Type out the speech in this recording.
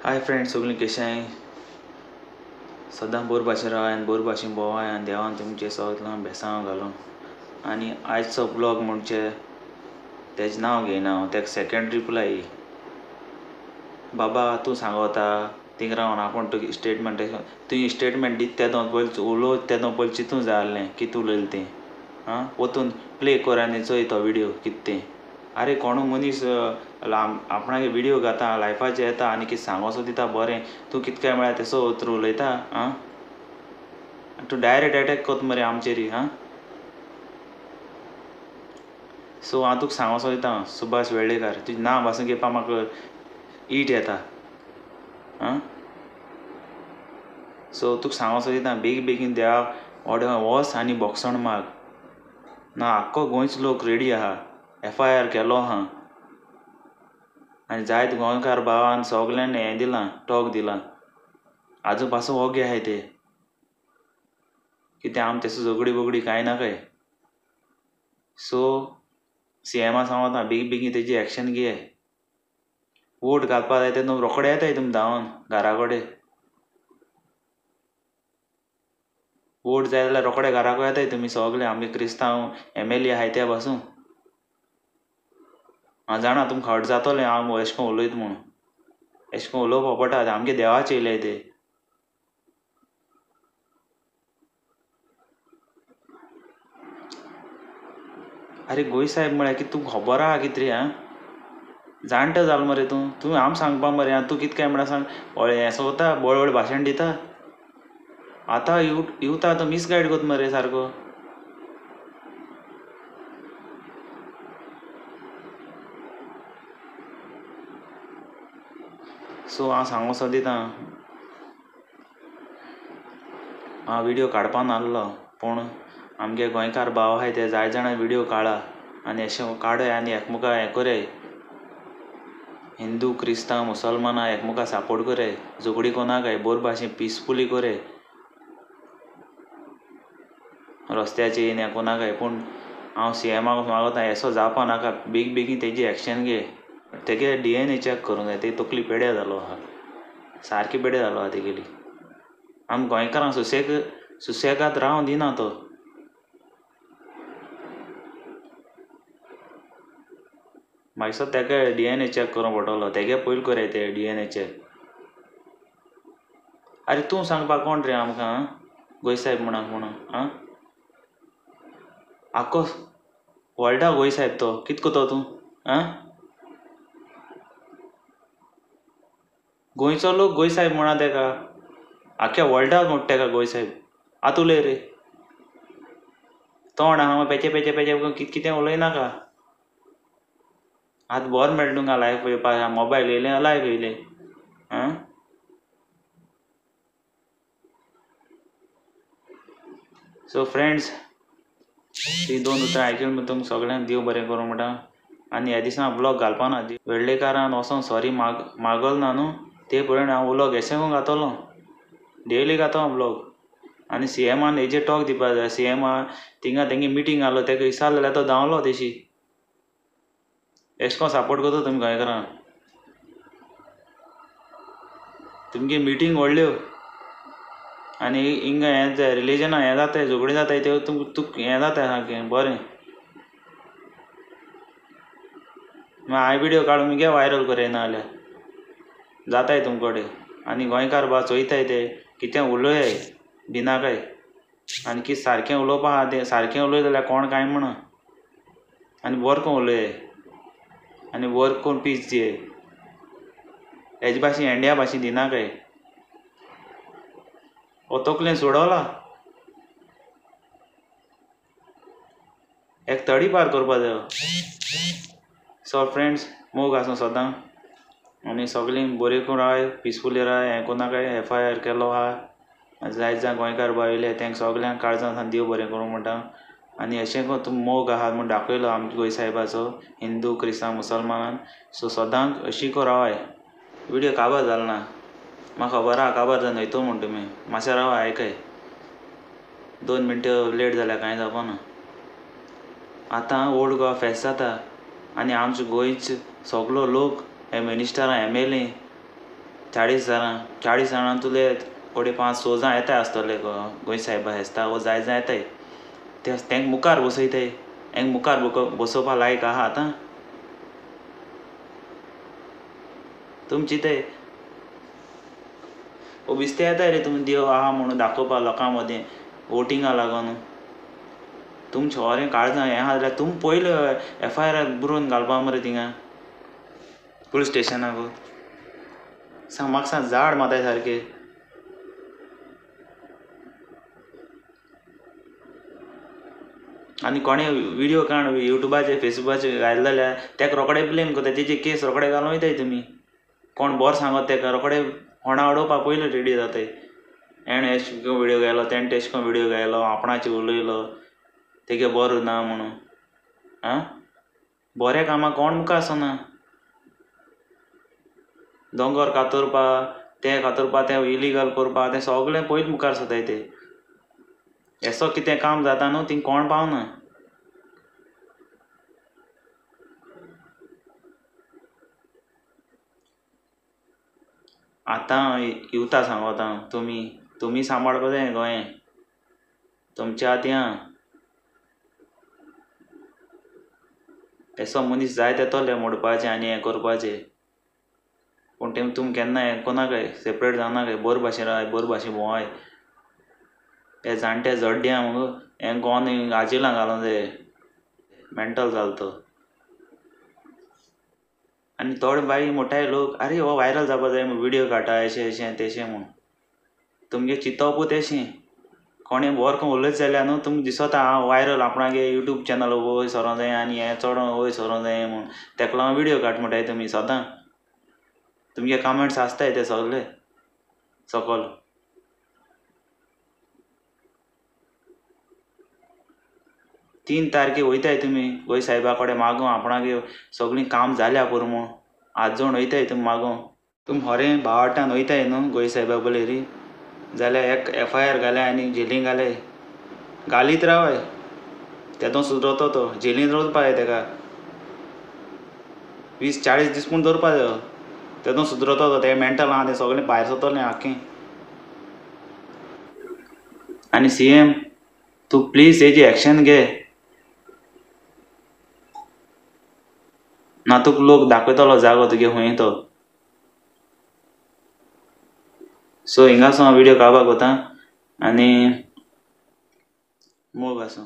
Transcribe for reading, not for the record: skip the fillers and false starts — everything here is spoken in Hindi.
हाय फ्रेंड्स, सगळीं कशें आहाय? सदां बोर भाशेन रावाय आनी बोर भाशेन भोंवाय आनी देवान तुमचे सगळ्यांक बेसांव घालूं. आनी आयचो ब्लॉग म्हणजे तेजें नांव घेयना हांव, तेका सेकंड रिप्लाय. बाबा तूं सांगोता थिंग रावन आपूण तुका स्टेटमेंट तुवें स्टेटमेंट दिता तेदो पयलीं उलोव तेदो पयलीं चिंतूं जाय आहलें कितें उलयलें तें. वतून प्ले कर आनी चोय तो विडियो कितें तें. आरे कोणू मनीस आपणागे विडियो घाता लायफाचे येता आनी कितें सांगोसो दिता बरें, तूं कितें काय म्हळ्यार तेसो उतर उलयता. तूं डायरेक्ट अटॅक कोत मरे आमचेर. सो हांव तुका सांगोसो दिता सुभाष वेळ्ळेकार, तुजें नांव पासून घेवपा म्हाका ईट येता. सो तुका सांगोसो दिता बेगीन देवाक वच आनी बोक्सण माग ना. आख्खो गोंयचो लोक रेडी आहा, FIR केलो आहा आनी जायत गोंयकार भावान सगल्यान हें दिलां, टॉक दिलां. आजू पासून ओगे आहाय ते कितें आम तेसो झगडी बोगडी कांय नाकाय. सो CMा सांगोता बेगीन तेजी एक्शन घे. वोट घालपा जाय तेन्ना रोखडे येताय तुमी धांवन घरा कडेन. वोट जाय जाल्यार रोखडे घराको येताय तुमी सगळे आमगे क्रिस्तांव MLA आहाय ते पासून. हांव जाणा तुमकां हट जातोलें हांव एशें कोन्न उलयता म्हूण. एशें कोन्न उलोवपा पडटा, आमगे देवाचे येयल्याय ते. आरे गोंय साहेब म्हळ्यार कितें तुका खबर आहा कितें रे? जाणटो जालो मरे तूं आम सांगपा मरे. तूं कितें काय म्हळ्यार सांग हें सोता बळ भाशण दिता. आतां युथा तो मिसगायड कोत मरे सारको. सो हांव सांगोसो दिता हांव विडियो काडपा नासलो, पूण आमगे गोंयकार भाव आहाय ते जाय जाणां विडियो काडा आनी अशें काडय आनी एकमुका हें कोराय. हिंदू क्रिस्तांव मुसलमानां एकमुका सपोर्ट कोराय. झगडी कोनाकाय, बोर भाशेन पिसफुली कोराय. रस्त्याचेर येवन हें कोनाकाय. पूण हांव CMाक मागोता एसो जावपा नाका. बेगीन तेजी एक्शन घे. तेगे DNA चॅक करूंक जाय. तेगी तकली पेड्यार जालो आहा, सारकी पेड्यार जालो आहा तेगेली. आम गोंयकारांक सुसेगाद रावूं दिना तो. मागीर तेका DNA चॅक करूंक पडटलो. तेगे पयलीं कोराय ते DNA चॅक. आरे तूं सांगपा कोण रे आमकां गोंय साहेब म्हणून. आख्खो वर्ल्डा गोंय साहेब तो कितें कोतो तूं? गोंयचो लोक गोंय साहेब म्हणा तेका. आख्ख्या वर्ल्डाक म्हणटा तेका गोंय साहेब. आतां उलय रे. तोंड हांगा पेचे कितें उलयनाका. आतां बोरें मेळटा तुमकां लायफ पळोवपा. मोबायल येयले लायफ येयलें. सो फ्रेंड्स, ती 2 उतरां आयकून तुमकां सगळ्यांक देव बरें करूं म्हणटा. आनी ह्या दिसा ब्लॉग घालपा ना. वेळ्ळेकारान वचोन सॉरी मागलो ना न्हू. ते पळोवन हांव व्लॉग एशें कोन्न घातलो. डेली घातो ब्लॉग. आनी CMान हेजेर टॉक दिवपा जाय. CMा थिंगा तेंगे मिटींग आहलो तेका विचारलें जाल्यार तो धांवलो तेशी. एशें कोन्न सपोर्ट कोता तुमी गोंयकारांक. तुमगे मिटींग व्हडल्यो आनी हिंगा हें जाय रिलीजना हें जाताय झगडी जाताय ते तुका हें जाताय सारकें बरें. हांवें विडियो काडून घे वायरल कोराय ना जाल्यार जाताय तुमचे कडेन. आनी गोंयकार भाव चोयताय ते कितें उलयाय भिनाकाय. आनी कितें सारकें उलोवपा आहा तें सारकें उलय जाल्यार कोण कांय म्हणना. आनी बरें कोन्न उलयाय आनी बरें कोन्न पीस दियाय. हेजे भाशेन इंडिया भाशेन दिनाकाय. हो तकलेन सोडवला. एक तडी पार करपा जायो. सो फ्रेंड्स, मोग आसूं सदां आनी सगळीं बरें करून रावाय, पिसफुली रावाय. हें कोनाकाय. FIR केलो आहा. जायत जाण गोंयकार भाव येयले तेंकां सगल्यांक काळजांतल्यान देव बरें करूं म्हणटा. आनी अशें करून तुमी मोग आहा म्हूण दाखयलो आमच्या गोंय साहेबाचो हिंदू क्रिस्तांव मुसलमानान. सो सदांच अशी करून रावाय. विडियो काबार जालो ना. म्हाका खबर आहा काबार जावन वयतो म्हूण तुमी. मातशें रावाय आयकाय. 2 मिनटां लेट जाल्यार कांय जावपा ना. आतां ओल्ड गोवा फेस्त जाता आनी आमचो गोंयचो सगलो लोक हे मिनिस्टरां MLA 40 जाणां तुले थोडे 5-6 जाण येताय आसतले गोंय साहेबा हेस्ता वो जाय येताय तेंक मुखार बसयताय हेंक मुखार बसोवपा लायक आहा आतां तुम चिंताय वो बिस्ते येताय रे तुमी देव आहा म्हणून दाखोवपा लोकां मदें वोटिंगा लागोन तुमचें होरें काळजां हें आहा जाल्यार तुम पयलीं FIR बरोवन घालपा मरे थिंगा पुलीस स्टेशनाक म्हाका जाड माताय सारके आनी कोणे व्हिडिओ काण युट्यूबाचेर फेसबुकाचेर घायल जाल्यार तेका रोकडे ब्लेम करता तेजी केस रोकडे घालूं वयताय तुमी कोण बोर सांगत तेका रोकडे होणा उडोवपा पयलीं रेडी जाताय हेणें एश को व्हिडिओ घायलो तेणें तेश को व्हिडिओ घायलो आपणाचेर उलयलो तेगे बोर ना म्हणून आं बऱ्या कामाक कोण मुखार आसना दोंगर कातरपा तें इलिगल करपा तें सगळें पयलीं मुखार सरताय ते एसो कितें काम जाता न्हू थिंग कोण पावना आतां युथा सांगोता तुमी सांबाळपा जाय गोंय तुमच्या हातयां एसो मनीस जायत येतोले मोडपाचें आनी हें करपाचें पूण तुमी केन्ना हें कोनाकाय सेपरेट जावनाकाय बोर भाशेन रावाय बोर भाशेन भोंवाय हे जाणटे जड्ड्यां मुगो हें कोन आजिलां घालूं जाय मेंटल जालो तो आनी थोडे बाई मोठाय लोक आरे हो वायरल जावपा जाय व्हिडिओ काडटा अशें तेशें म्हूण तुमगे चिंतोपूय तेशें कोणें बोर कोण उलयत जाल्यार न्हू तुमकां दिसोता हांव वायरल आपणागे यूट्यूब चॅनल वयर सरों जाय आनी हें चोडों वयर सरों जाय म्हूण तेका लागून व्हिडिओ काड म्हणटाय तुमी सदां तुमगे कमेंट्स आसताय ते सगळे सकयल 3 तारखेक वयताय तुमी गोंय साहेबा कडेन मागों आपणागे सगळीं काम जाल्या पुरो म्हूण 8 जाण वयताय तुमी मागों तुमी होरें भावार्थान वयताय न्हू गोंय साहेबा बलेरी जाल्यार एक FIR घाल्याय आनी जेलीन घाल्याय घालीत रावाय तेदो सुदरतो तो जेलीन दवरपा जाय तेका 20-40 दीस पूण दवरपा जायो तेदो सुदरतो तो तें मेंटल आहा तें सगळें भायर सरतलें आख्खें आनी CM तूं प्लीज हेजी एक्शन घे ना तुका लोक दाखयतलो जागो तुगे खूंय तो सो हिंगासो हांव व्हिडिओ काडपाक वता आनी मोग आसा